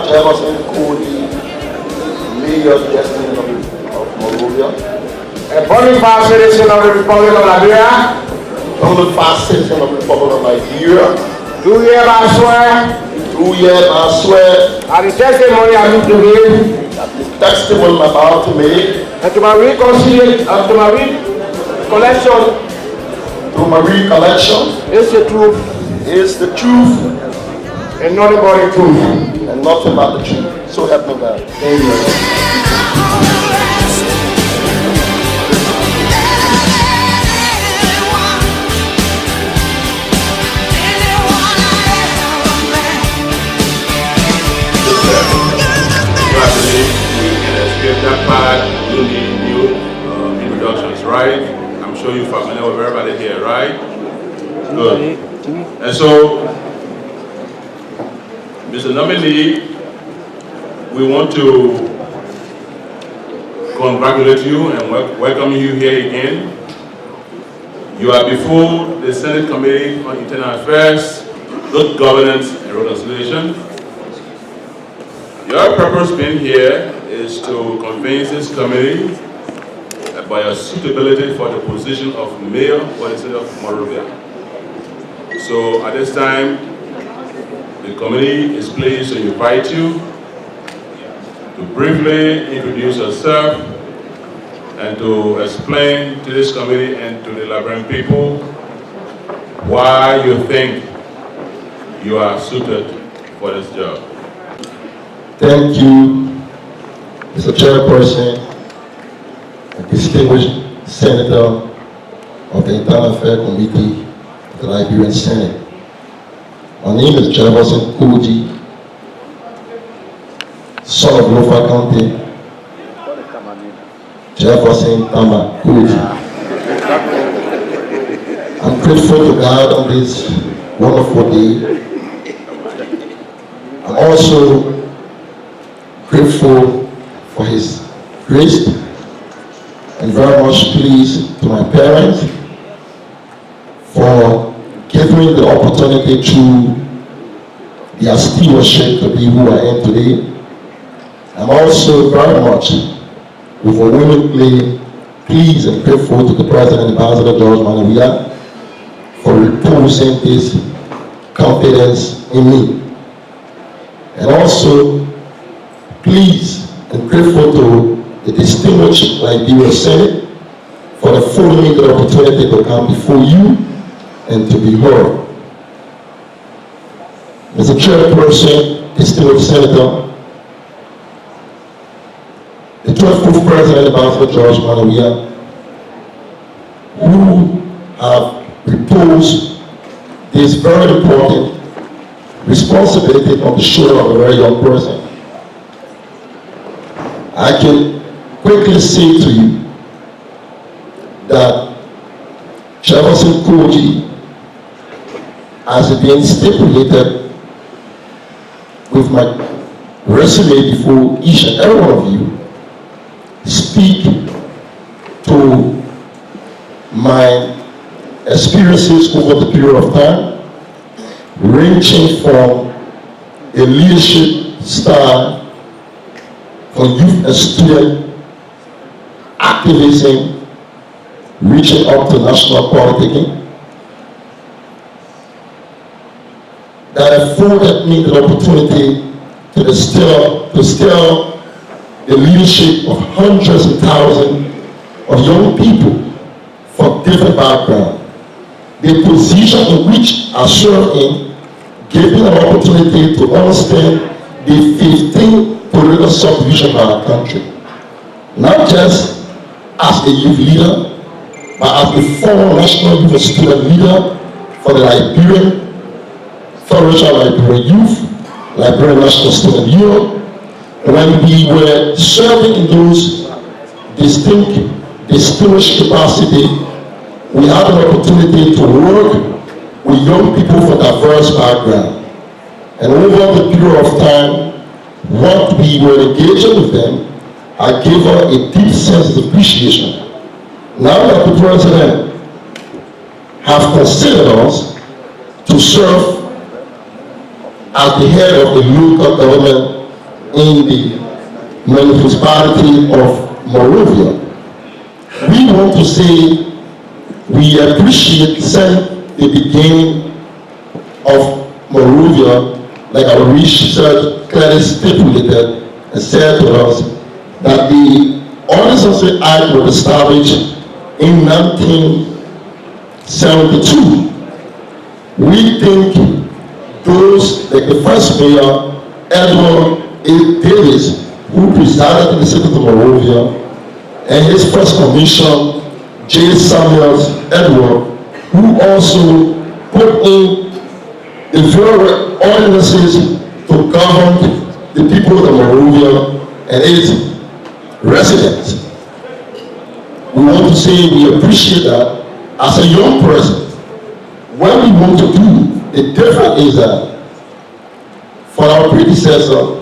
Jefferson, Koijee, Mayor Destiny of Monrovia. A bona fide citizen of the Republic of Liberia. Bona fide citizen of the Republic of Liberia. Do hereby swear. Do hereby swear. At the testimony I need to give. At the testimony I'm about to make. And to my recollection. To my recollection. Is the truth. Is the truth. And nothing but the truth. And nothing but the truth. So help me God. Amen. That part, you need new introductions, right? I'm sure you're familiar with everybody here, right? Good. And so, Mr. Nominee, we want to congratulate you and welcome you here again. You are before the Senate Committee on Internal Affairs, Good Governance and Reconciliation. Your purpose being here is to convince this committee about your suitability for the position of mayor for the city of Monrovia. So at this time, the committee is pleased to invite you to briefly introduce yourself and to explain to this committee and to the Liberian people why you think you are suited for this job. Thank you, Mr. Chairperson, a distinguished Senator of the Internal Affairs Committee of the Liberian Senate. My name is Jefferson Koijee, son of Lofa County, Jefferson Tama Koijee. I'm grateful to God on this wonderful day. I'm also grateful for His grace and very much pleased to my parents for giving me the opportunity through their stewardship to be who I am today. I'm also very much overwhelmingly pleased and grateful to the President Ambassador George Manawia for reposing this confidence in me. And also pleased and grateful to the distinguished Liberian Senate for affording me the opportunity to come before you and to be heard. Mr. Chairperson, distinguished Senator, the 12th President Ambassador George Manawia, who have proposed this very important responsibility on the shoulder of a very young person. I can quickly say to you that Jefferson Koijee, as it been stipulated with my resume before each and every one of you, speak to my experiences over the period of time, ranging from a leadership style for youth and student activism, reaching up to national politicking, that afforded me the opportunity to distill the leadership of hundreds and thousands of young people from different backgrounds. The position in which I serve in gave me an opportunity to understand the 15 political subdivision of our country, not just as a youth leader, but as a former national youth and student leader for the Liberian Federation Liberian Youth, Liberian National Student Union. When we were serving in those distinguished capacity, we had an opportunity to work with young people from diverse backgrounds. And over the period of time, what we were engaging with them, I gave her a deep sense of appreciation. Now that the President has considered us to serve as the head of the local government in the municipality of Monrovia. We want to say we appreciate since the beginning of Monrovia, like our research clearly stipulated and said to us, that the Ordinance of the Act was established in 1972. We think those, like the first mayor, Edward A. Davis, who presided in the city of Monrovia, and his first commission, J. Samuels Edward, who also put in the very ordinances to govern the people of Monrovia and its residents. We want to say we appreciate that. As a young person, what we want to do, the difference is that for our predecessor,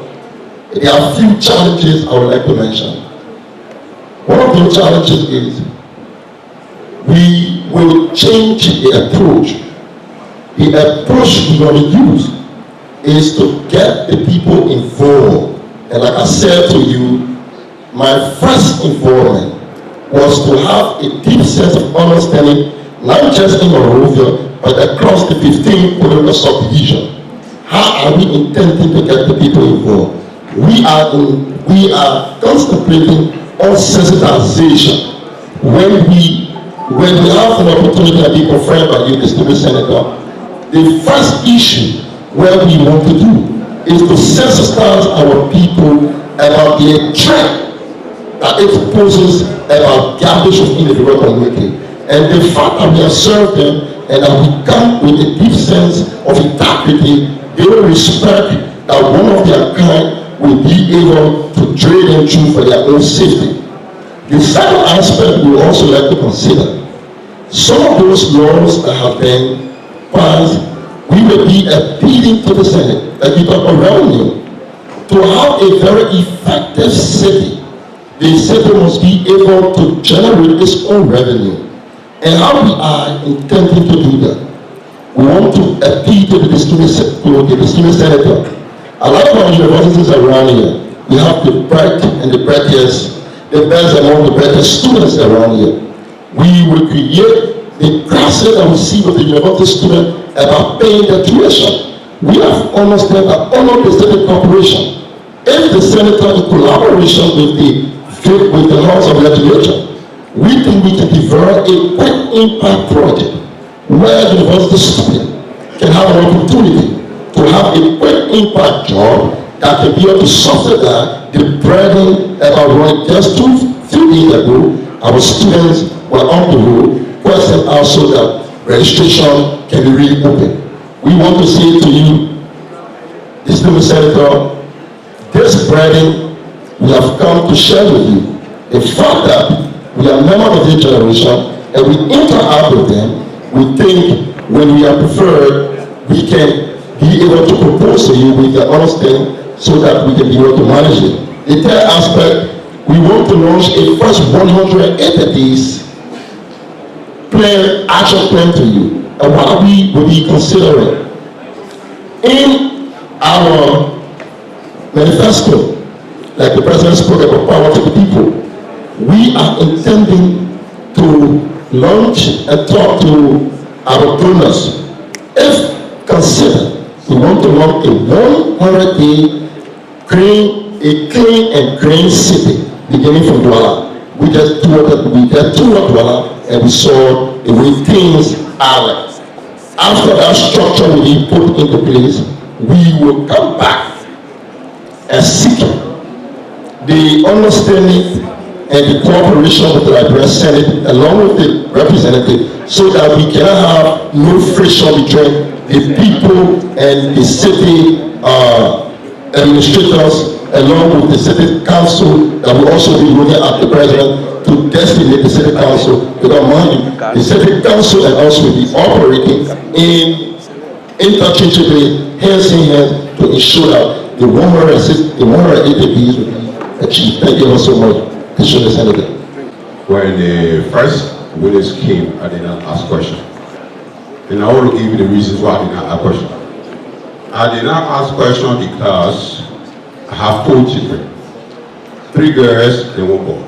there are a few challenges I would like to mention. One of those challenges is we will change the approach. The approach we're going to use is to get the people involved. And like I said to you, my first involvement was to have a deep sense of understanding, not just in Monrovia, but across the 15 political subdivisions. How are we intending to get the people involved? We are contemplating on sensitization. When we have an opportunity to be confirmed by you, distinguished senator, the first issue where we want to do is to sensitize our people about the threat that it poses about garbage in the rural community. And the fact that we have served them and that we come with a deep sense of integrity, they will respect that one of their kind will be able to trade them through for their own safety. The second aspect we would also like to consider, some of those laws that have been passed, we will be appealing to the Senate, like you talk about revenue, to have a very effective city. The city must be able to generate its own revenue. And how we are intending to do that? We want to appeal to the distinguished senator. A lot of our universities around here, we have the bright and the brightest, the best among the brightest students around here. We will create the classes that we see with the university students about paying their tuition. We have understood that all of the state corporation, if the senator in collaboration with the House of Legislature, we think we can develop a quick impact project where the university student can have an opportunity to have a quick impact job that can be able to subsidize the burden about what just 2 days ago, our students were on the road, question also that registration can be really open. We want to say to you, distinguished senator, this burden we have come to share with you. The fact that we are members of this generation and we interact with them, we think when we are preferred, we can be able to propose to you with the understanding so that we can be able to manage it. The third aspect, we want to launch a first 100 entities action plan to you. And what we will be considering in our manifesto, like the president spoke about power to the people, we are intending to launch and talk to our donors. If considered, we want to launch a 100-day clean and green city, beginning from Douala. We just toured Douala and we saw the way things are. After that structure will be put into place, we will come back and seek the understanding and the cooperation with the Liberian Senate along with the representative so that we can have no friction between the people and the city administrators along with the city council that will also be looking at the president to designate the city council. Without mind, the city council and us will be operating in interchangeably, hands in hand, to ensure that the 180 Bs will be achieved. Thank you all so much. Mr. Senator. When the first witness came, I did not ask questions. And I want to give you the reasons why I did not ask questions. I did not ask question because I have 4 children, 3 girls and 1 boy.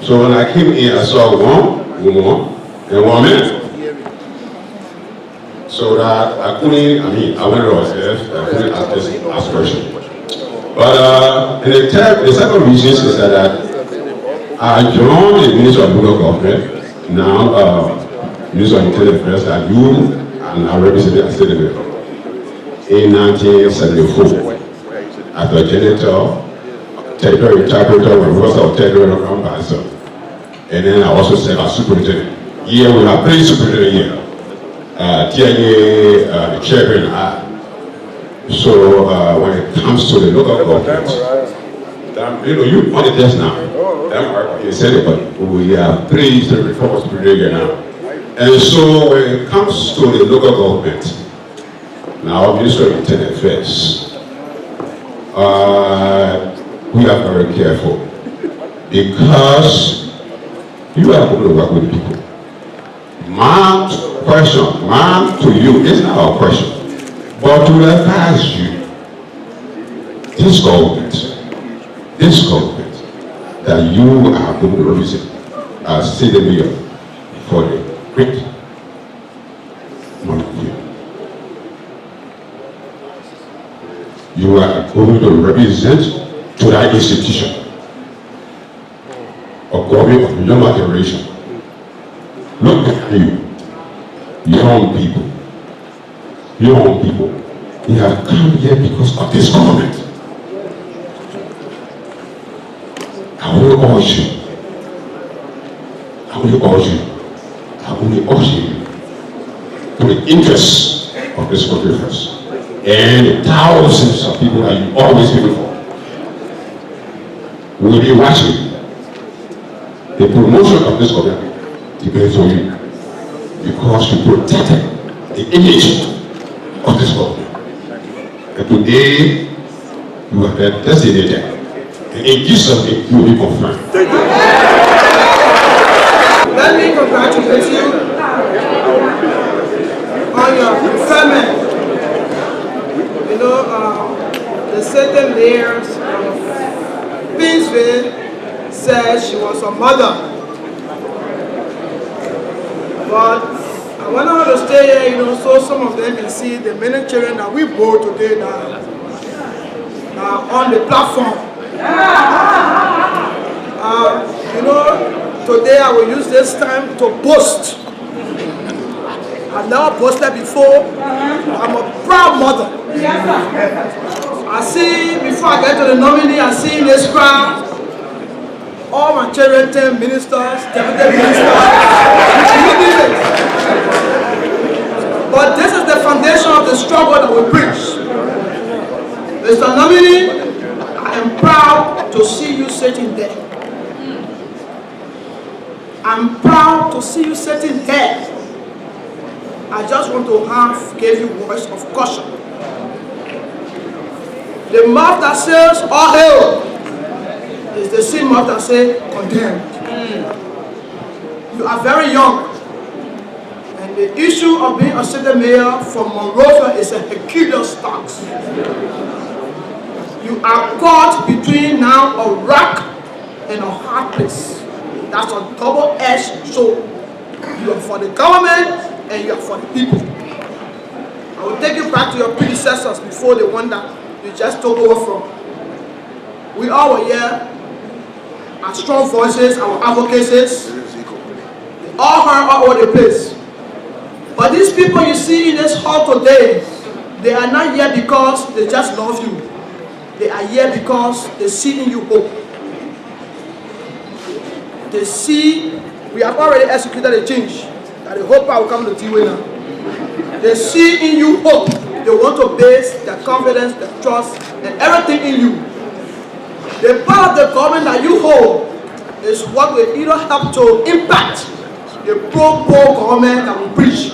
So when I came in, I saw 1 woman and 1 man. So that I couldn't, I went upstairs, I couldn't ask question. But the second reason is that I joined the Ministry of Local Government, now Ministry of Intelligence Affairs, that you and I represented as Senator in 1974 as the janitor, territorial interpreter, when we was our territorial ambassador. And then I also served as superintendent. Here we have 3 superintendent here. TNA, the chairman and I. So when it comes to the local government, you want it just now. You said it, but we have 3 reforms per year now. And so when it comes to the local government, now Ministry of Interior Affairs, we are very careful because you are going to work with people. My question, to you, is not our question, but to advise you, this government, that you are going to represent as city mayor for the great monarchy. You are going to represent to that institution of government of younger generation. Look at you, young people. You have come here because of this government. I will urge you to the interests of this country first. And the thousands of people that you always people for will be watching. The promotion of this government depends on you because you protected the image of this government. And today, you have been designated. And in Jesus' name, you will be confirmed. Thank you. Let me congratulate you on your preferment. You know, the certain layers of Pinsville said she was a mother. But I want her to stay here, you know, so some of them can see the many children that we bore today that are on the platform. You know, today I will use this time to boast. I've never boasted before. I'm a proud mother. I see, before I get to the nominee, I see in this crowd all my children, 10 ministers, deputy ministers, you did it. But this is the foundation of the struggle that we preach. Mr. Nominee, I am proud to see you sitting there. I'm proud to see you sitting there. I just want to give you words of caution. The mouth that says, all hail, is the same mouth that says, condemned. You are very young. And the issue of being a city mayor for Monrovia is a Herculean task. You are caught between now a rock and a hard place. That's a double-edged sword. You are for the government and you are for the people. I will take you back to your predecessors before the one that you just took over from. We all were here, our strong voices, our advocacies, they all heard all over the place. But these people you see in this hall today, they are not here because they just love you. They are here because they see in you hope. They see, we have already executed a change, that the hope will come to T-Way now. They see in you hope. They want to base their confidence, their trust, and everything in you. The part of the government that you hold is what will either help to impact the pro-poor government that we preach.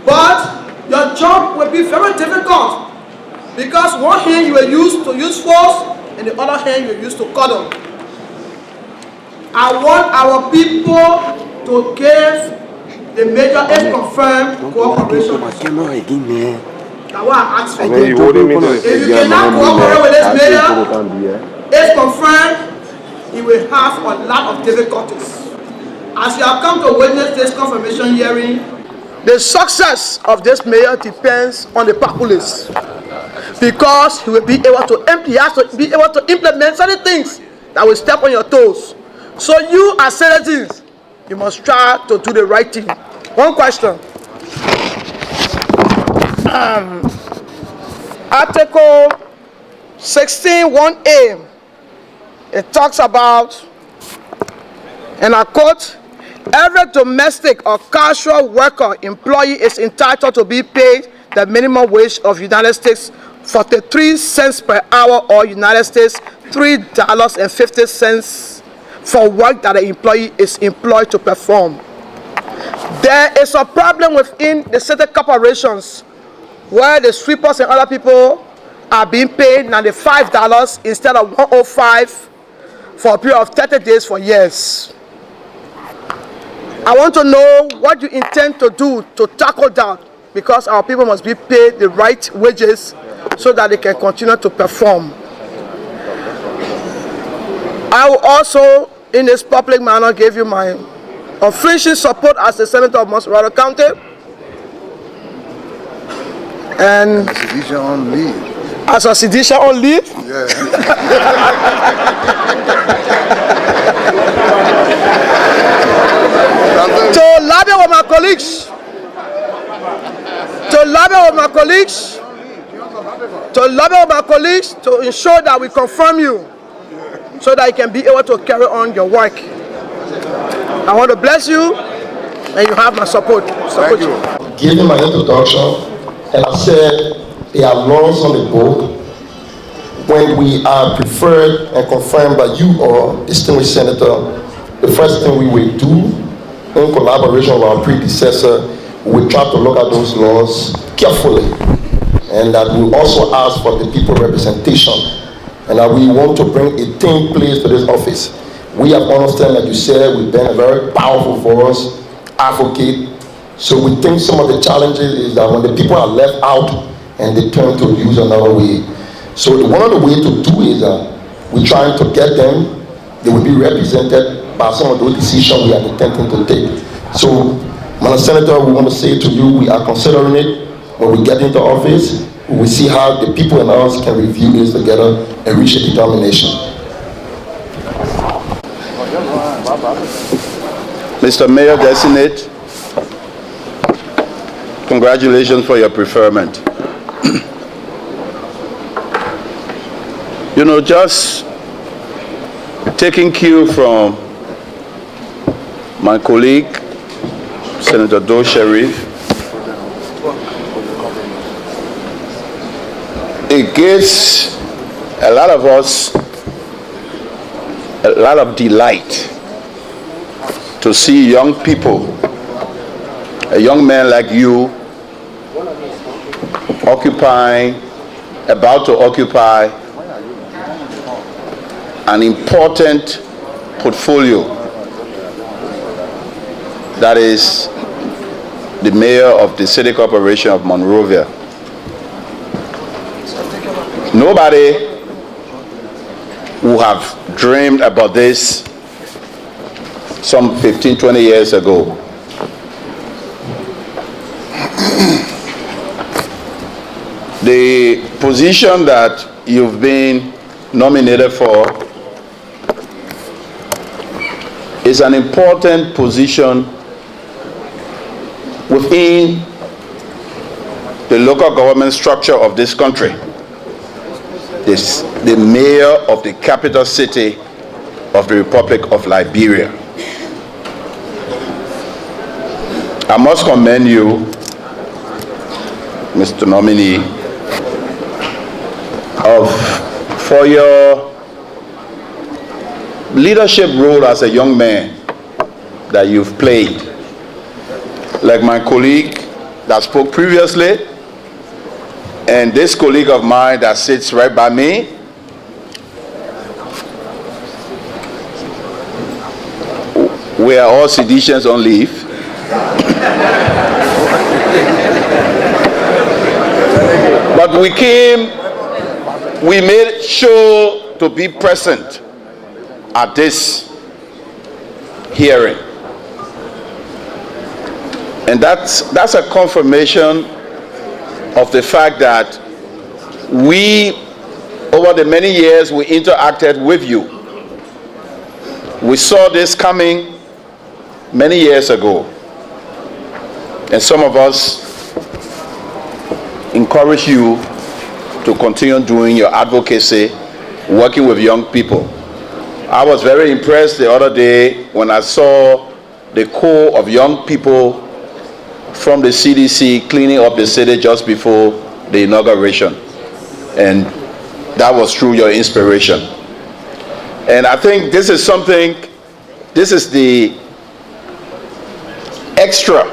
But your job will be very difficult because one hand you are used to use force and the other hand you are used to cuddle. I want our people to give the major, if confirmed, cooperation. That's why I asked for If you cannot cooperate with this mayor, if confirmed, he will have a lot of difficulties. As you have come to witness this confirmation hearing, the success of this mayor depends on the populace, because he will be able to implement certain things that will step on your toes. So you as citizens, you must try to do the right thing. One question. Article 16(1)(a), it talks about, and I quote, every domestic or casual worker employee is entitled to be paid the minimum wage of United States 43 cents per hour, or United States $3.50 for work that the employee is employed to perform. There is a problem within the city corporations where the sweepers and other people are being paid $95 instead of $105 for a period of 30 days for years. I want to know what you intend to do to tackle that, because our people must be paid the right wages so that they can continue to perform. I will also, in this public manner, give you my unflinching support as the Senator of Montserrat County. And as a sedition on leave. As a sedition on leave? Yeah. To lobby with my colleagues. To lobby with my colleagues to ensure that we confirm you, so that you can be able to carry on your work. I want to bless you, and you have my support. Thank you. Giving my introduction, and I said there are laws on the book. When we are preferred and confirmed by you all, distinguished senator, the first thing we will do, in collaboration with our predecessor, we will try to look at those laws carefully, and that we also ask for the people representation, and that we want to bring a team place to this office. We have understand, like you said, we've been a very powerful voice, advocate. So we think some of the challenges is that when the people are left out and they turn to use another way. So one of the ways to do is we're trying to get them, they will be represented by some of those decisions we are intending to take. So, Madam Senator, we want to say to you, we are considering it. When we get into office, we will see how the people in us can review this together and reach a determination. Mr. Mayor Designate, congratulations for your preferment. You know, just taking cue from my colleague, Senator Doe Sharif, it gives a lot of us a lot of delight to see young people, a young man like you, about to occupy an important portfolio that is the mayor of the City Corporation of Monrovia. Nobody would have dreamed about this some 15, 20 years ago. The position that you've been nominated for is an important position within the local government structure of this country. This, the mayor of the capital city of the Republic of Liberia. I must commend you, Mr. Nominee, for your leadership role as a young man that you've played. Like my colleague that spoke previously, and this colleague of mine that sits right by me, we are all seditious on leave. But we made sure to be present at this hearing. And that's a confirmation of the fact that we, over the many years we interacted with you, we saw this coming many years ago. And some of us encourage you to continue doing your advocacy, working with young people. I was very impressed the other day when I saw the core of young people from the CDC cleaning up the city just before the inauguration. And that was through your inspiration. And I think this is the extra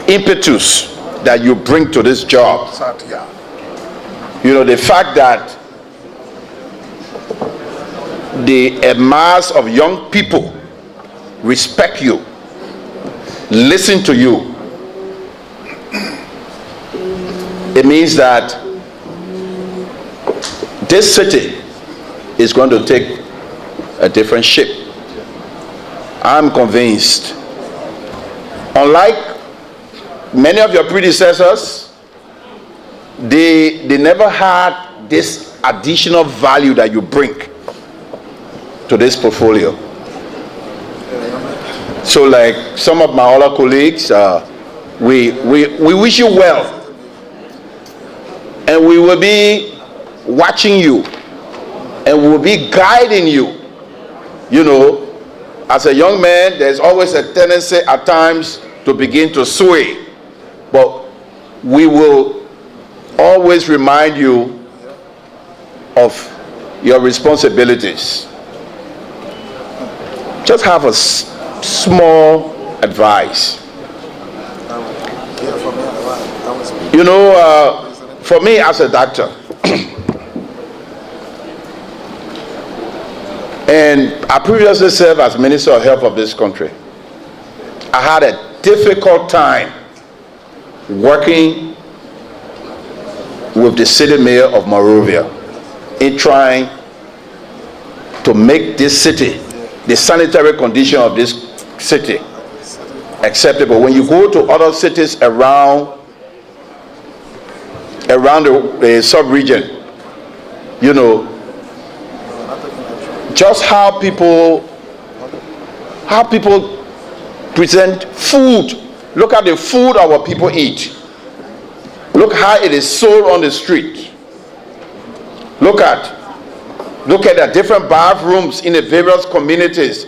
impetus that you bring to this job. You know, the fact that a mass of young people respect you, listen to you, it means that this city is going to take a different shape. I'm convinced. Unlike many of your predecessors, they never had this additional value that you bring to this portfolio. So like some of my other colleagues, we wish you well. And we will be watching you and we will be guiding you. You know, as a young man, there's always a tendency at times to begin to sway. But we will always remind you of your responsibilities. Just have a small advice. You know, for me as a doctor, and I previously served as Minister of Health of this country, I had a difficult time working with the city mayor of Monrovia in trying to make this city, the sanitary condition of this city, acceptable. When you go to other cities around the sub-region, you know, just how people present food. Look at the food our people eat. Look how it is sold on the street. Look at the different bathrooms in the various communities,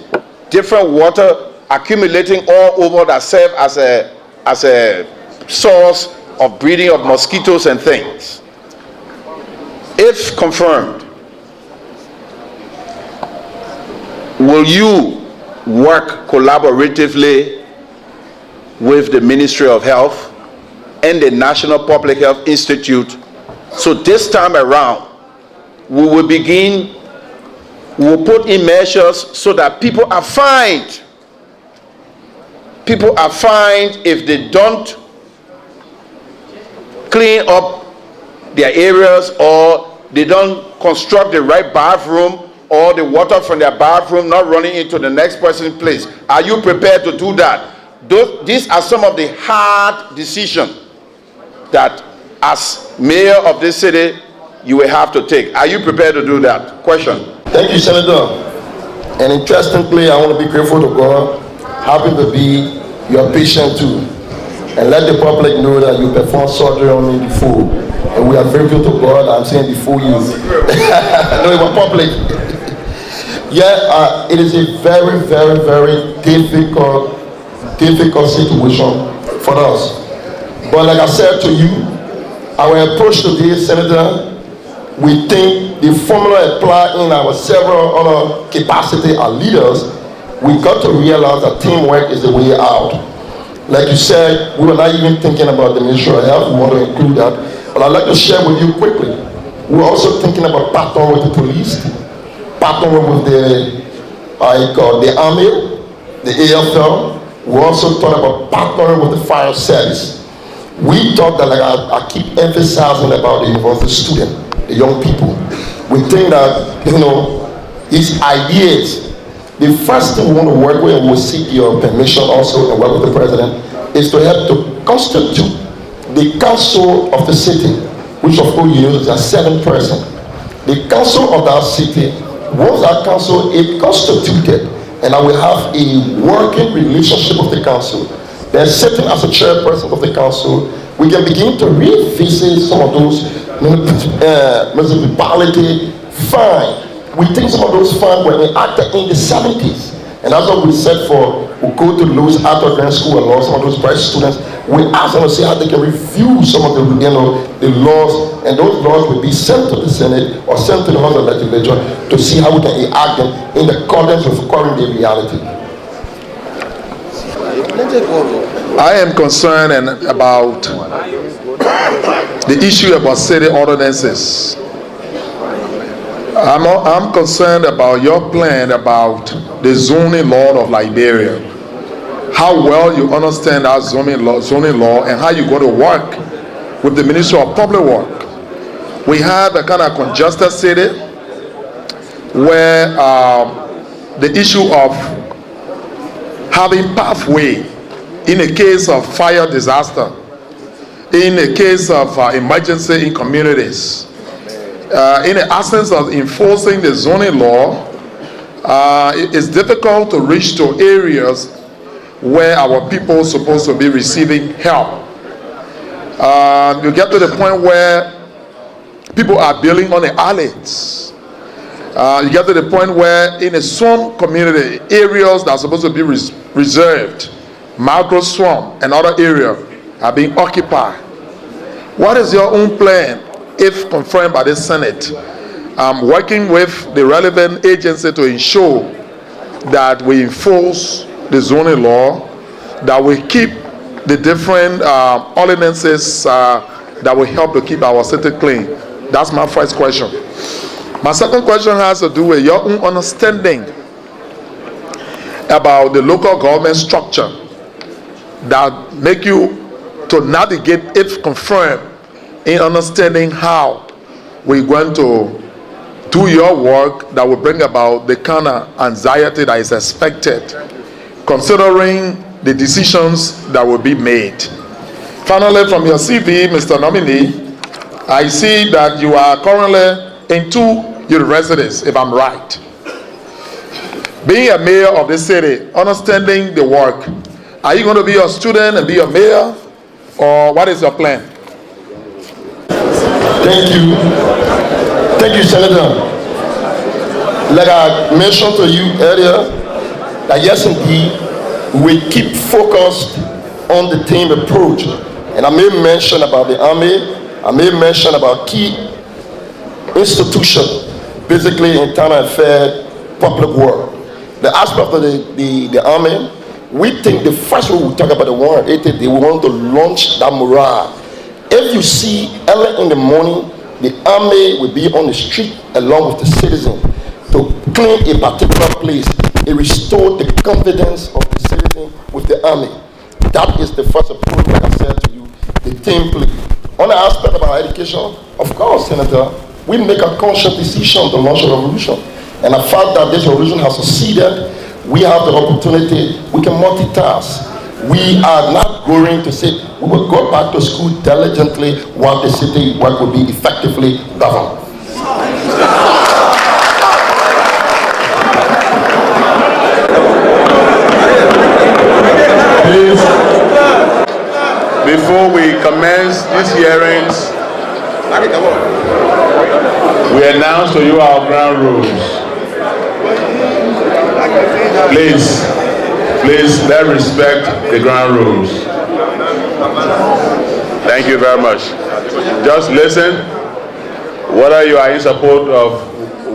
different water accumulating all over that serve as a source of breeding of mosquitoes and things. If confirmed, will you work collaboratively with the Ministry of Health and the National Public Health Institute, so this time around we will put in measures so that people are fined. People are fined if they don't clean up their areas, or they don't construct the right bathroom, or the water from their bathroom not running into the next person's place. Are you prepared to do that? These are some of the hard decisions that as mayor of this city you will have to take. Are you prepared to do that? Question. Thank you, Senator. And interestingly, I want to be grateful to God, happy to be your patient too, and let the public know that you performed surgery on me before, and we are grateful to God. I'm saying before you. No, it was public. Yeah, it is a very, very, very difficult situation for us. But like I said to you, our approach today, Senator, we think the formula applied in our several other capacity as leaders, we got to realize that teamwork is the way out. Like you said, we were not even thinking about the Ministry of Health. We want to include that. But I'd like to share with you quickly. We're also thinking about partnering with the police, partnering with the Army, the AFL. We also thought about partnering with the fire service. We thought that, like I keep emphasizing about the university student, the young people. We think that, these ideas, the first thing we want to work with, and we'll seek your permission also and work with the president, is to help to constitute the council of the city, which of course is a 7-person. The council of that city, once that council is constituted, and I will have a working relationship with the council, then sitting as a chairperson of the council, we can begin to revisit some of those municipality fine. We think some of those fines were enacted in the 70s. And that's what we said for, we go to Louis Arthur Grand School and law, some of those bright students, we ask them to see how they can review some of the, the laws, and those laws will be sent to the Senate or sent to the House of Legislature to see how we can enact them in accordance with current day reality. I am concerned about the issue about city ordinances. I'm concerned about your plan about the zoning law of Liberia. How well you understand that zoning law and how you're going to work with the Ministry of Public Works. We have a kind of congested city where the issue of having pathway in a case of fire disaster, in a case of emergency in communities, in the absence of enforcing the zoning law, it's difficult to reach to areas where our people are supposed to be receiving help. You get to the point where people are building on the alleys. You get to the point where in a swamp community, areas that are supposed to be reserved, macro swamp and other areas are being occupied. What is your own plan, if confirmed by the Senate, working with the relevant agency to ensure that we enforce the zoning law, that we keep the different ordinances that will help to keep our city clean? That's my first question. My second question has to do with your own understanding about the local government structure that make you to navigate, if confirmed, in understanding how we're going to do your work that will bring about the kind of anxiety that is expected, considering the decisions that will be made. Finally, from your CV, Mr. Nominee, I see that you are currently in 2 universities, if I'm right. Being a mayor of the city, understanding the work, are you going to be a student and be a mayor, or what is your plan? Thank you, Senator. Like I mentioned to you earlier, that yes, indeed, we keep focused on the team approach. And I may mention about the Army, I may mention about key institutions, basically internal affairs, public work. The aspect of the Army, we think the first one we talk about the war, we want to launch that morale. If you see early in the morning, the Army will be on the street along with the citizen to clean a particular place. It restores the confidence of the citizen with the Army. That is the first approach, like I said to you, the team play. On the aspect of our education, of course, Senator, we make a conscious decision to launch a revolution. And the fact that this revolution has succeeded, we have the opportunity, we can multitask. We are not going to say, we will go back to school diligently while the city work will be effectively governed. Please, before we commence these hearings, we announce to you our ground rules. Please, let's respect the ground rules. Thank you very much. Just listen. Whether you are in support of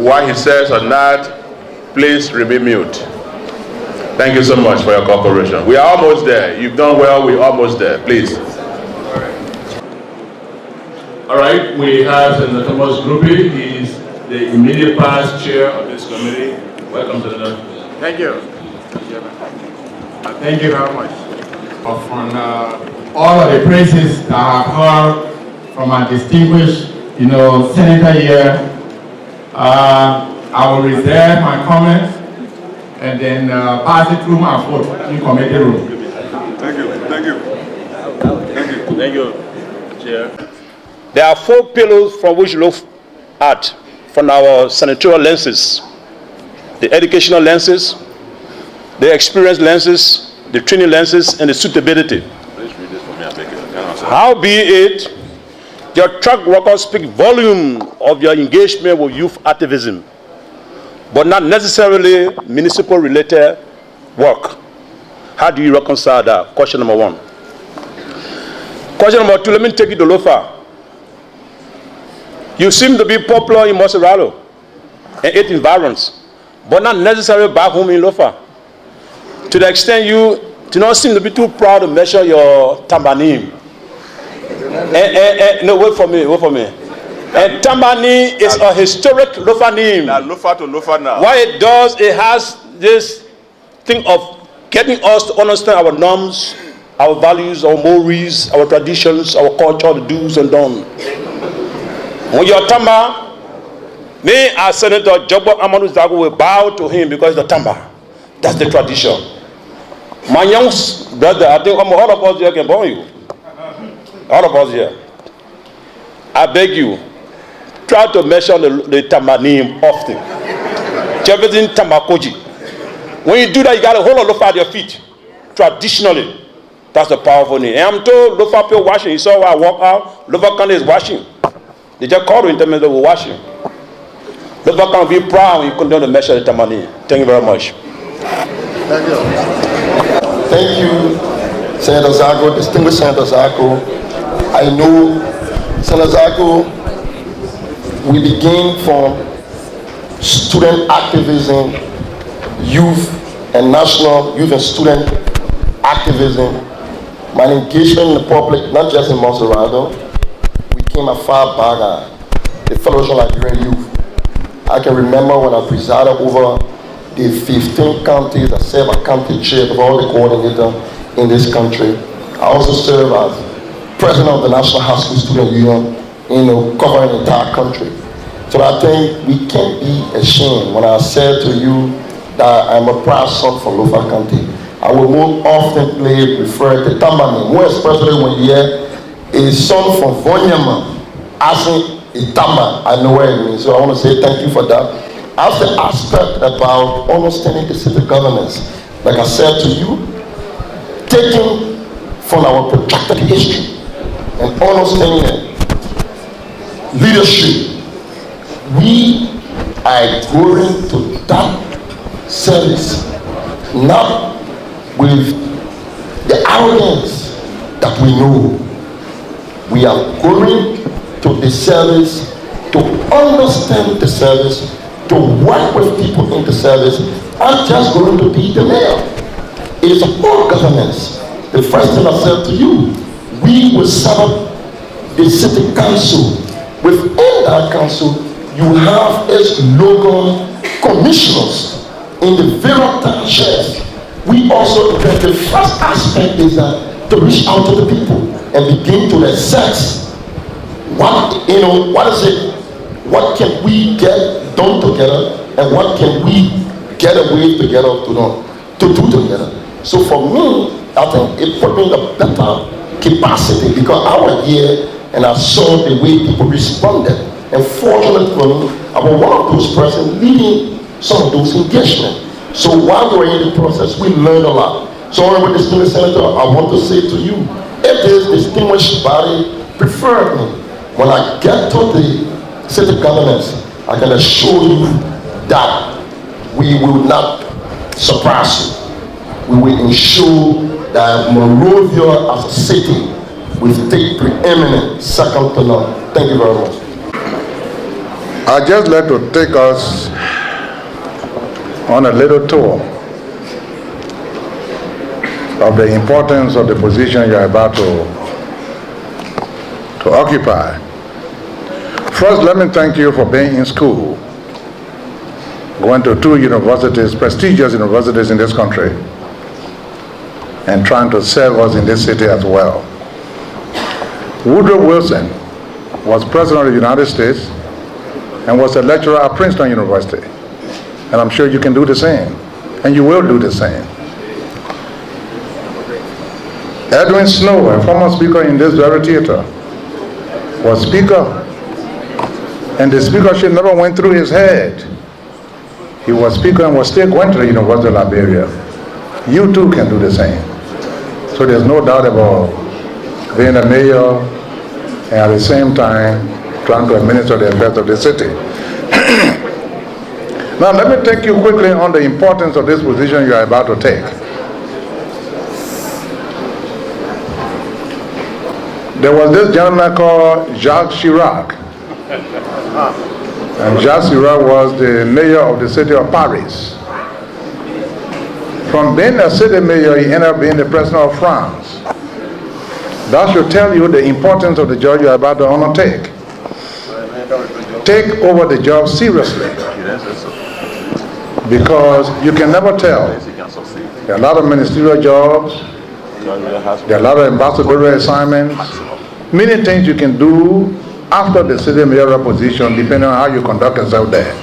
what he says or not, please remain mute. Thank you so much for your cooperation. We are almost there. You've done well. We're almost there. Please. All right. We have Senator Thomas Gruppe. He's the immediate past chair of this committee. Welcome, Senator. Thank you. Thank you very much. all of the praises that I have heard from our distinguished, senator here. I will reserve my comments and then pass it through my vote in committee room. Thank you. Thank you. Thank you, Chair. There are 4 pillars from which we look at from our senatorial lenses: the educational lenses, the experience lenses, the training lenses, and the suitability. Please read this for me. I beg you. Howbeit, your track record speaks volume of your engagement with youth activism, but not necessarily municipal-related work. How do you reconcile that? Question number 1. Question number 2, let me take you to Lofa. You seem to be popular in Moserado and its environs, but not necessarily back home in Lofa. To the extent you do not seem to be too proud to measure your tambanim. No, wait for me. And tambani is a historic Lofa name. Now, Lofa to Lofa now. What it does, it has this thing of getting us to understand our norms, our values, our mores, our traditions, our culture, the do's and don'ts. When you're Tamba, me as Senator Jobo Amadou Zago will bow to him because he's a Tamba. That's the tradition. My young brother, I think all of us here can born you. All of us here. I beg you, try to mention the Tamba name often. Jefferson Tamba Koijee. When you do that, you got to hold on Lofa at your feet. Traditionally. That's a powerful name. And I'm told Lofa people washing. You saw where I walk out, Lofa County is washing. They just called in terms of washing. Lofa County be proud when you continue to measure the Tamba name. Thank you very much. Thank you. Thank you, Senator Zago, distinguished Senator Zago. I know, Senator Zago, we begin from student activism, youth and national youth and student activism. My engagement in the public, not just in Moserado, we came a far back, the Federation of Liberian Youth. I can remember when I presided over the 15 counties, I serve as county chair of all the coordinators in this country. I also serve as president of the National High School Student Union, covering the entire country. So I think we can't be ashamed when I said to you that I'm a proud son from Lofa County. I will more often refer to Tambani, more especially when you hear a son from Vonyama asking a Tamba, I know what it means. So I want to say thank you for that. As the aspect about understanding the city governance, like I said to you, taking from our protracted history and understanding leadership, we are going to that service, not with the arrogance that we know. We are going to the service to understand the service, to work with people in the service, and just going to be the mayor. It is all governance. The first thing I said to you, we will set up the city council. Within that council, you have its local commissioners in the various townships. We also, the first aspect is that to reach out to the people and begin to assess what is it, what can we get done together, and what can we get away together to do together. So for me, I think it put me in a better capacity because I was here and I saw the way people responded. And fortunately for me, I was one of those persons leading some of those engagements. So while we were in the process, we learned a lot. So honorable distinguished senator, I want to say to you, if this distinguished body preferred me, when I get to the city governance, I can assure you that we will not surprise you. We will ensure that Monrovia as a city will take preeminent second to none. Thank you very much. I'd just like to take us on a little tour of the importance of the position you're about to occupy. First, let me thank you for being in school, going to 2 universities, prestigious universities in this country, and trying to serve us in this city as well. Woodrow Wilson was President of the United States and was a lecturer at Princeton University. And I'm sure you can do the same, and you will do the same. Edwin Snow, a former speaker in this very theater, was speaker, and the speakership never went through his head. He was speaker and was still going to the University of Liberia. You too can do the same. So there's no doubt about being a mayor and at the same time trying to administer the affairs of the city. Now let me take you quickly on the importance of this position you are about to take. There was this gentleman called Jacques Chirac. And Jacques Chirac was the mayor of the city of Paris. From being a city mayor, he ended up being the president of France. That should tell you the importance of the job you are about to undertake. Take over the job seriously, because you can never tell. There are a lot of ministerial jobs, there are a lot of ambassadorial assignments, many things you can do after the city mayoral position, depending on how you conduct yourself there.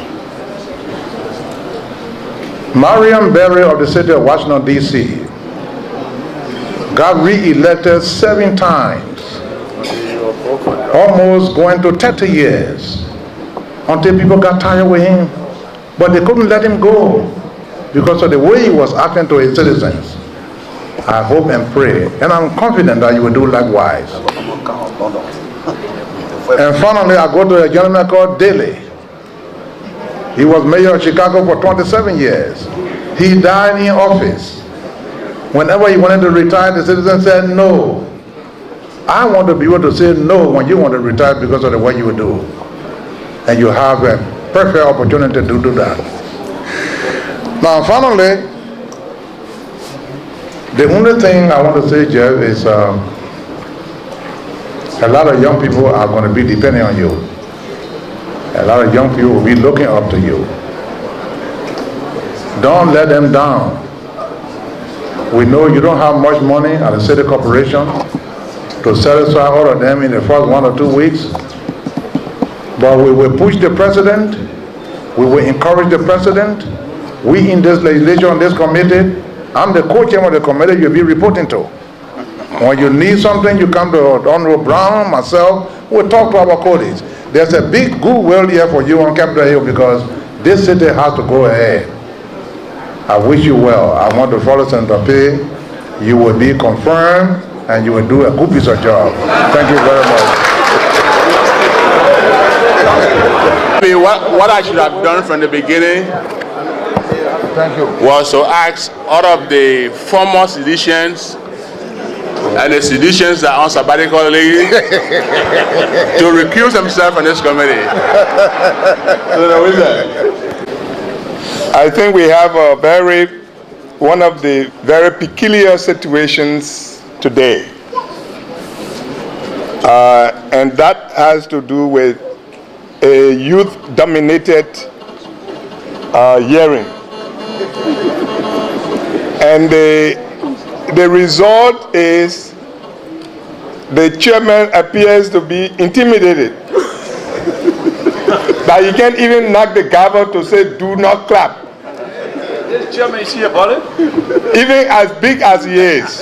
Marion Barry of the city of Washington, D.C. got re-elected 7 times, almost going to 30 years, until people got tired with him. But they couldn't let him go because of the way he was acting to his citizens. I hope and pray, and I'm confident that you will do likewise. And finally, I go to a gentleman called Daley. He was mayor of Chicago for 27 years. He died in office. Whenever he wanted to retire, the citizens said no. I want to be able to say no when you want to retire because of the way you do. And you have a perfect opportunity to do that. Now finally, the only thing I want to say, Jeff, is a lot of young people are going to be depending on you. A lot of young people will be looking up to you. Don't let them down. We know you don't have much money at the city corporation to satisfy all of them in the first 1 or 2 weeks. But we will push the president. We will encourage the president. We in this legislation, this committee, I'm the co-chairman of the committee you'll be reporting to. When you need something, you come to Honorable Brown, myself, we'll talk to our colleagues. There's a big goodwill here for you on Capitol Hill because this city has to go ahead. I wish you well. I want to follow Senator P. You will be confirmed and you will do a good piece of job. Thank you very much. What I should have done from the beginning was to ask all of the former seditionists and the seditionists that are on sabbatical leave to recuse themselves from this committee. I think we have one of the very peculiar situations today. And that has to do with a youth-dominated hearing. And the result is the chairman appears to be intimidated. That he can't even knock the gavel to say, do not clap. This chairman is here, buddy. Even as big as he is.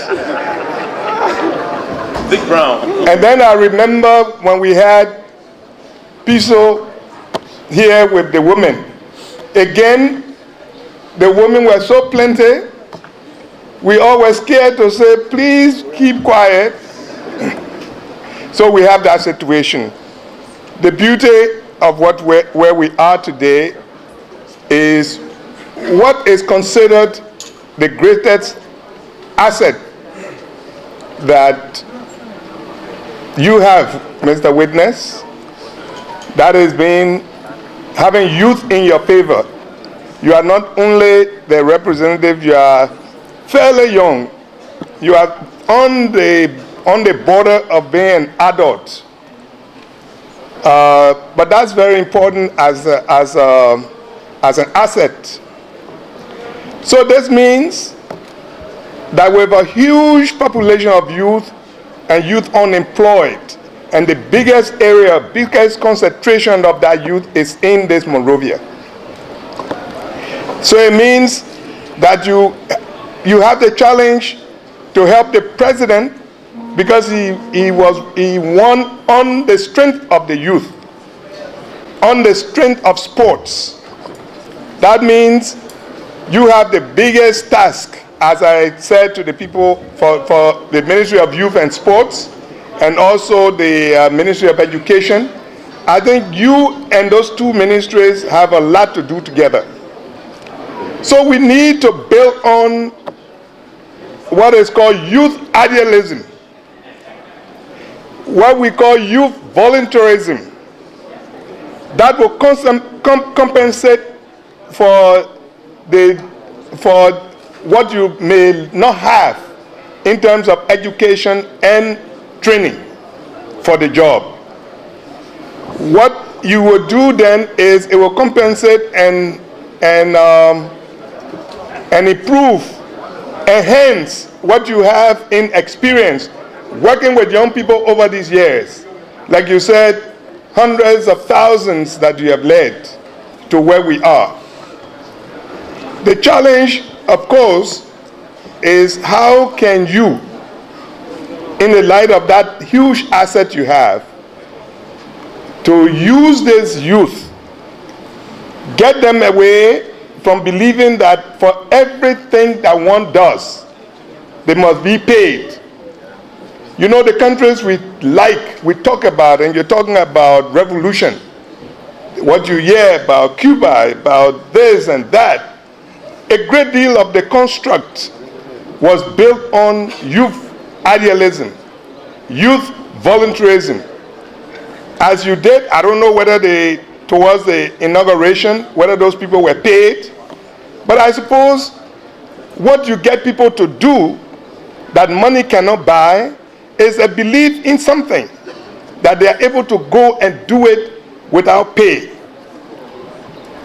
Big Brown. And then I remember when we had Piso here with the women. Again, the women were so plenty, we all were scared to say, please keep quiet. So we have that situation. The beauty of where we are today is what is considered the greatest asset that you have, Mr. Witness, that is having youth in your favor. You are not only the representative, you are fairly young. You are on the border of being an adult. But that's very important as an asset. So this means that we have a huge population of youth and youth unemployed And the biggest area, biggest concentration of that youth is in this Monrovia. So it means that you have the challenge to help the president, because he won on the strength of the youth, on the strength of sports. That means you have the biggest task, as I said to the people, for the Ministry of Youth and Sports, and also the Ministry of Education. I think you and those two ministries have a lot to do together. So we need to build on what is called youth idealism, what we call youth volunteerism, that will compensate for what you may not have in terms of education and training for the job. What you will do then is it will compensate and improve, enhance what you have in experience working with young people over these years. Like you said, hundreds of thousands that you have led to where we are. The challenge, of course, is how can you, in the light of that huge asset you have, to use this youth, get them away from believing that for everything that one does, they must be paid. You know, the countries we talk about, and you're talking about revolution, what you hear about Cuba, about this and that, a great deal of the construct was built on youth idealism, youth volunteerism. As you did, I don't know whether towards the inauguration, whether those people were paid, but I suppose what you get people to do that money cannot buy is a belief in something, that they are able to go and do it without pay.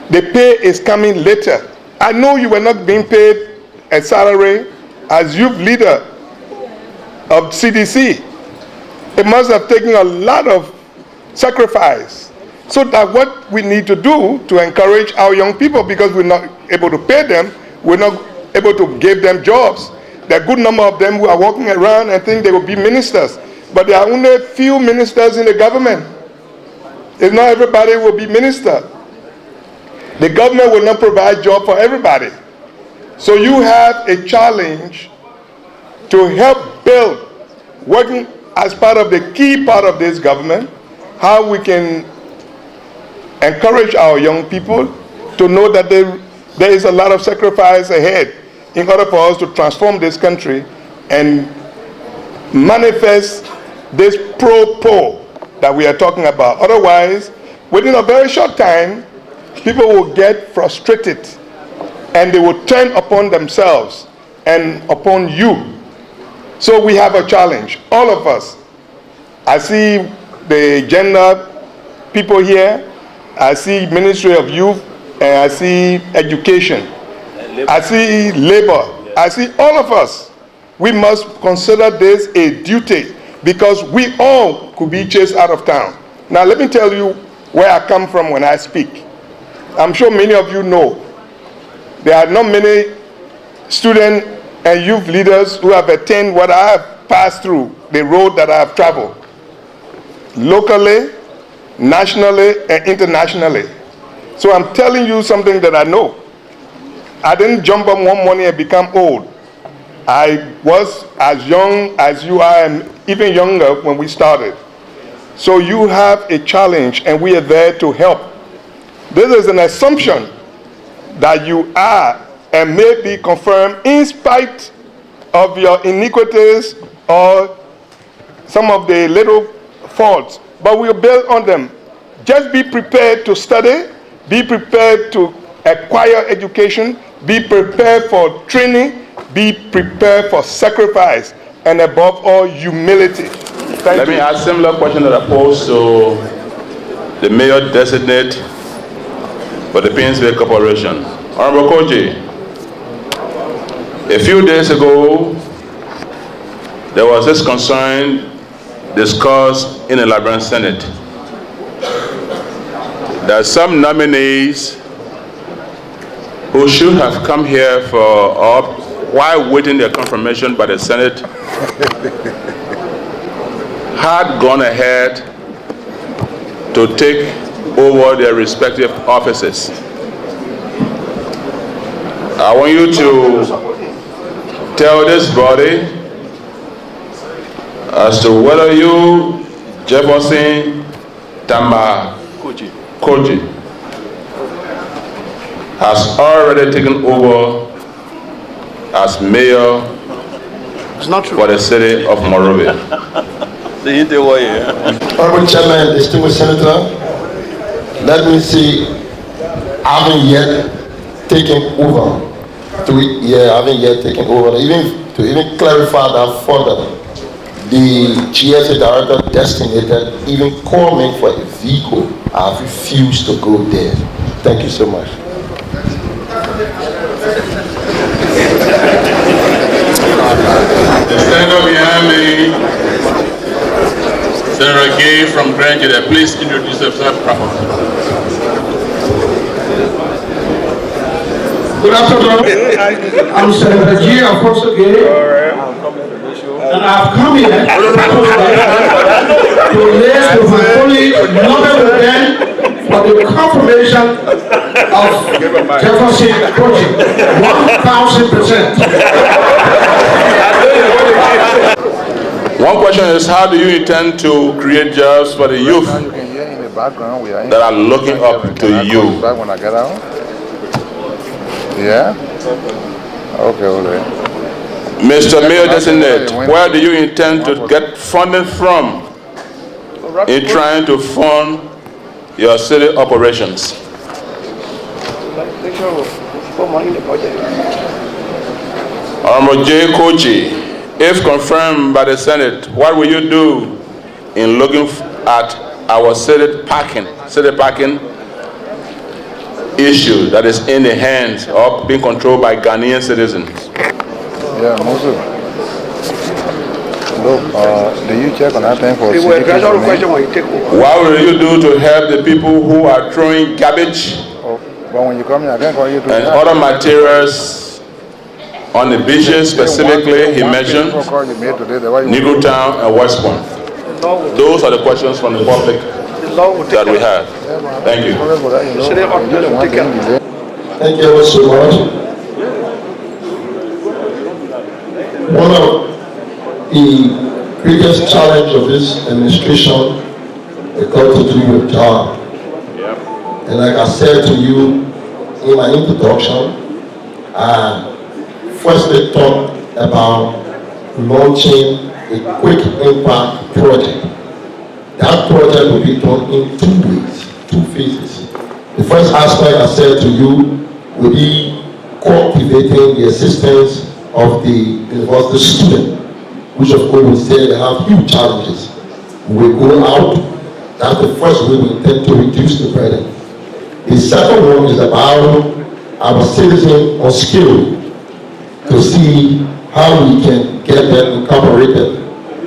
The pay is coming later. I know you were not being paid a salary as youth leader of CDC. It must have taken a lot of sacrifice. So that what we need to do to encourage our young people, because we're not able to pay them, we're not able to give them jobs. There are a good number of them who are walking around and think they will be ministers, but there are only a few ministers in the government. It's not everybody will be minister. The government will not provide job for everybody. So you have a challenge to help build, working as part of the key part of this government, how we can encourage our young people to know that there is a lot of sacrifice ahead in order for us to transform this country and manifest this pro-poor that we are talking about. Otherwise, within a very short time, people will get frustrated and they will turn upon themselves and upon you. So we have a challenge, all of us. I see the gender people here, I see Ministry of Youth, and I see Education, I see Labor, I see all of us. We must consider this a duty because we all could be chased out of town. Now let me tell you where I come from when I speak. I'm sure many of you know there are not many student and youth leaders who have attained what I have passed through, the road that I have traveled, locally, nationally, and internationally. So I'm telling you something that I know. I didn't jump up one morning and become old. I was as young as you are and even younger when we started. So you have a challenge and we are there to help. This is an assumption that you are and may be confirmed in spite of your iniquities or some of the little faults, but we'll build on them. Just be prepared to study, be prepared to acquire education, be prepared for training, be prepared for sacrifice, and above all, humility. Let me ask a similar question that I posed to the mayor designate for the Painesville Corporation. Honorable Koijee, a few days ago, there was this concern discussed in the Liberian Senate. There are some nominees who should have come here while waiting their confirmation by the Senate had gone ahead to take over their respective offices. I want you to tell this body as to whether you, Jefferson Koijee, has already taken over as mayor for the city of Monrovia. Honorable Chairman, distinguished Senator, let me see, I haven't yet taken over. I haven't yet taken over. To even clarify that further, the GSA director designated even called me for a vehicle. I have refused to go there. Thank you so much. The senator behind me, Senator Gay from Koijee, please introduce yourself properly. Good afternoon. I'm Senator G. Alfonso Gay, and I've come here to liaise with my colleague, Nobel again, for the confirmation of Jefferson Koijee, 1,000%. One question is, how do you intend to create jobs for the youth that are looking up to you? Yeah? Okay. Mr. Mayor Designate, where do you intend to get funding from in trying to fund your city operations? Honorable J. Koijee, if confirmed by the Senate, what will you do in looking at our city parking issue that is in the hands or being controlled by Ghanaian citizens? Yeah, most of it. Look, do you check on that thing for What will you do to help the people who are throwing garbage but when you come here, I can't call you to and other materials on the beaches? Specifically, he mentioned Negro Town and West Point. Those are the questions from the public that we have. Thank you. Thank you so much. One of the greatest challenge of this administration is got to do with job. And like I said to you in my introduction, I firstly talked about launching a quick impact project. That project will be done in 2 ways, 2 phases. The first aspect I said to you will be cultivating the assistance of the university student, which of course we say they have huge challenges. We go out, that's the first way we intend to reduce the burden. The second one is about our citizens on skill, to see how we can get them incorporated.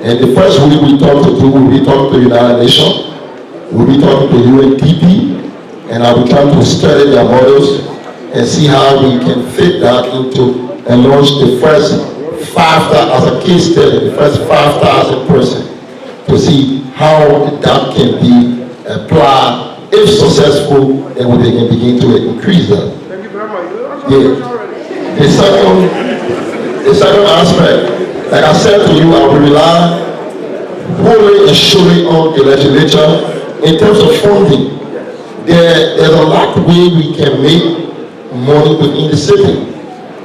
And the first way we talk to do, we'll be talking to the United Nations, we'll be talking to UNDP, and I'll be trying to study their models and see how we can fit that into and launch the first 5,000 as a case study, the first 5,000 person, to see how that can be applied. If successful, then we can begin to increase that. Thank you very much. The second aspect, like I said to you, I will rely wholly and surely on the legislature in terms of funding. There's a lot of ways we can make money within the city.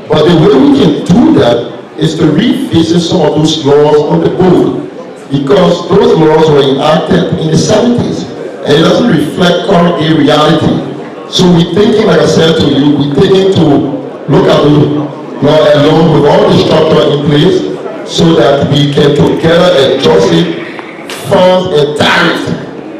But the way we can do that is to revisit some of those laws on the book, because those laws were enacted in the 70s and it doesn't reflect current day reality. So we're thinking, like I said to you, we're thinking to look at the law along with all the structure in place so that we can together adjust it, funds and tariffs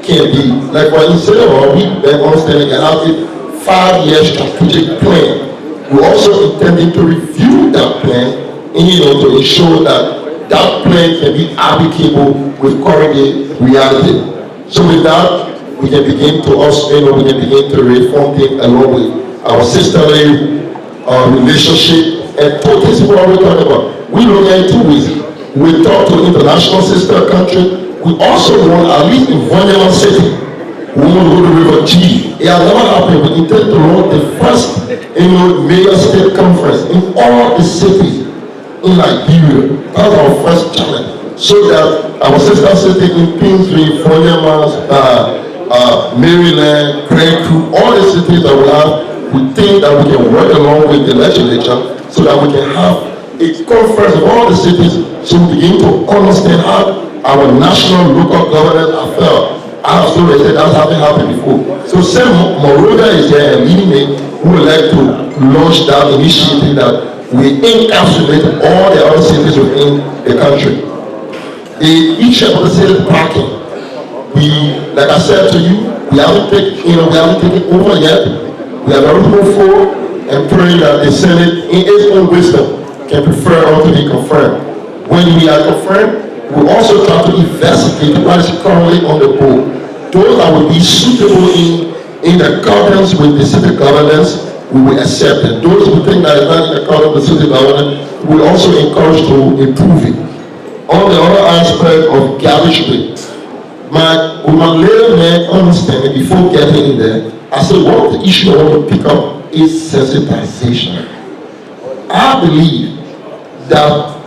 can be, like for instead of we understanding and have a 5-year strategic plan. We're also intending to review that plan to ensure that that plan can be applicable with Koijee reality. So with that, we can begin to we can begin to reform things along with our sisterly relationship and two things we already talked about. We look at it two ways. We talk to international sister country. We also want, at least in Vonyaman City, we want to go to River G. It has never happened. We intend to run the first mayor state conference in all the cities in Liberia. That's our first challenge. So that our sister city in Kingsville, Vonyaman, Maryland, Grand Crew, all the cities that we have, we think that we can work along with the legislature so that we can have a conference of all the cities so we begin to understand how our national local governance affairs. I have already said that hasn't happened before. So Sam Monrovia is there and leading it who would like to launch that initiative that we encapsulate all the other cities within the country. Each of the cities parking. We, like I said to you, we haven't taken over yet. We are very hopeful and praying that the Senate, in its own wisdom, can prefer or to be confirmed. When we are confirmed, we also try to investigate what is currently on the board. Those that will be suitable in accordance with the city governance, we will accept it. Those who think that is not in accordance with the city governance, we also encourage to improve it. On the other aspect of garbage rate, with my little man understanding before getting in there, I said one of the issues I want to pick up is sensitization. I believe that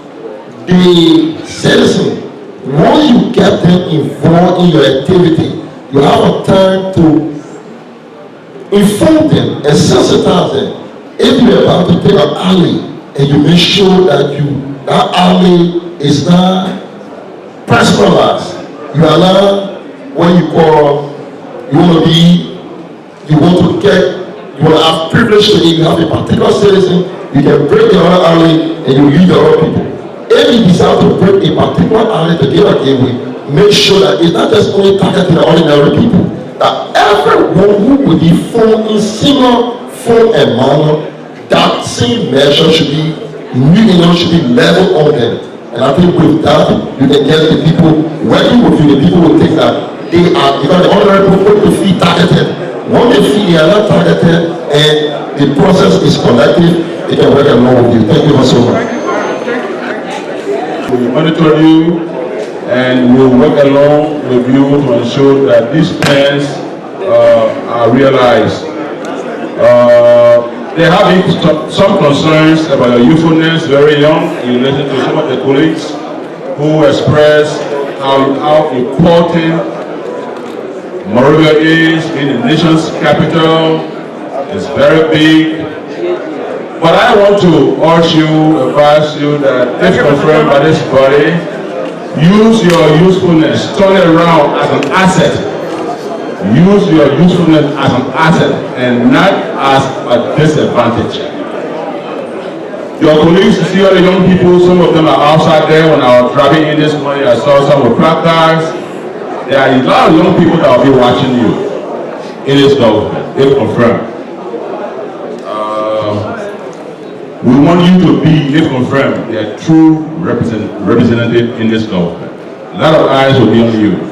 the citizen, once you get them involved in your activity, you have a time to inform them and sensitize them. If you're about to take an alley and you make sure that that alley is not personalized, you are not what you call, you want to have privilege to it. You have a particular citizen, you can break the other alley and you leave the other people. If you decide to break a particular alley to give a gateway, make sure that it's not just only targeting the ordinary people, that everyone who will be formed in similar form and manner, that same measure should be leveled on them. And I think with that, you can get the people working with you, the people will think that they are, because the ordinary people will feel targeted. When they feel they are not targeted and the process is collective, they can work along with you. Thank you so much. We monitor you and we'll work along with you to ensure that these plans are realized. They have some concerns about your youthfulness, very young, in relation to some of the colleagues who express how important Monrovia is in the nation's capital. It's very big. But I want to urge you, advise you that if confirmed by this body, use your usefulness, turn it around as an asset. Use your usefulness as an asset and not as a disadvantage. Your colleagues, see all the young people, some of them are outside there. When I was driving in this morning, I saw some with placards. There are a lot of young people that will be watching you in this government, if confirmed. We want you to be, if confirmed, a true representative in this government. A lot of eyes will be on you.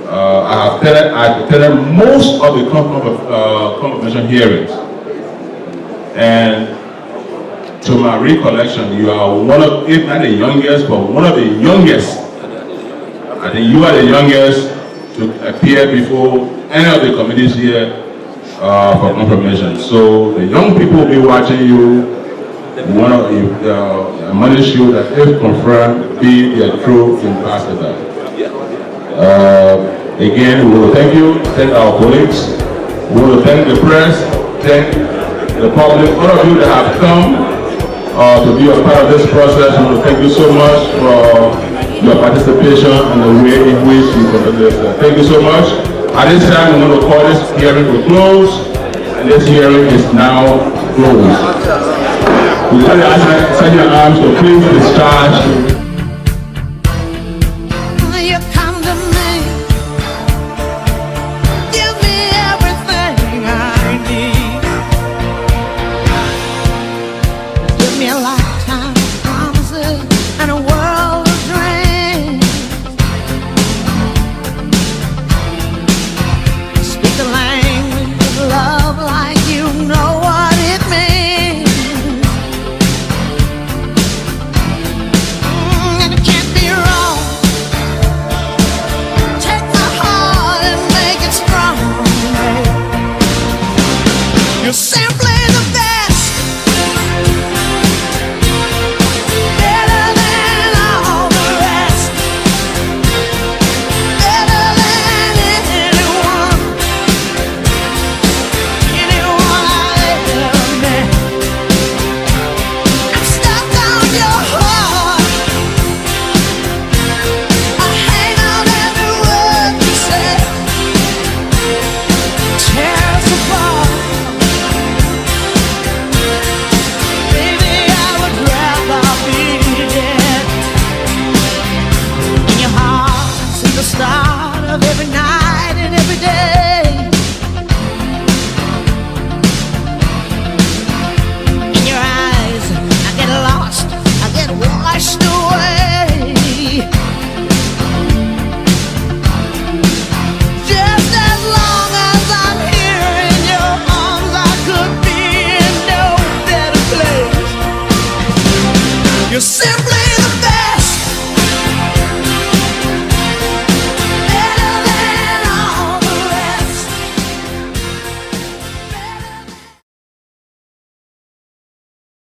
I have attended most of the confirmation hearings, and to my recollection, you are one of, if not the youngest, but one of the youngest. I think you are the youngest to appear before any of the committees here for confirmation. So the young people will be watching you. I manage you that if confirmed, be their true ambassador. Again, we will thank you, thank our colleagues, we will thank the press, thank the public, all of you that have come to be a part of this process. We will thank you so much for your participation and the way in which you conduct this. Thank you so much. At this time, we're going to call this hearing to close, and this hearing is now closed. We want to ask your arms to please discharge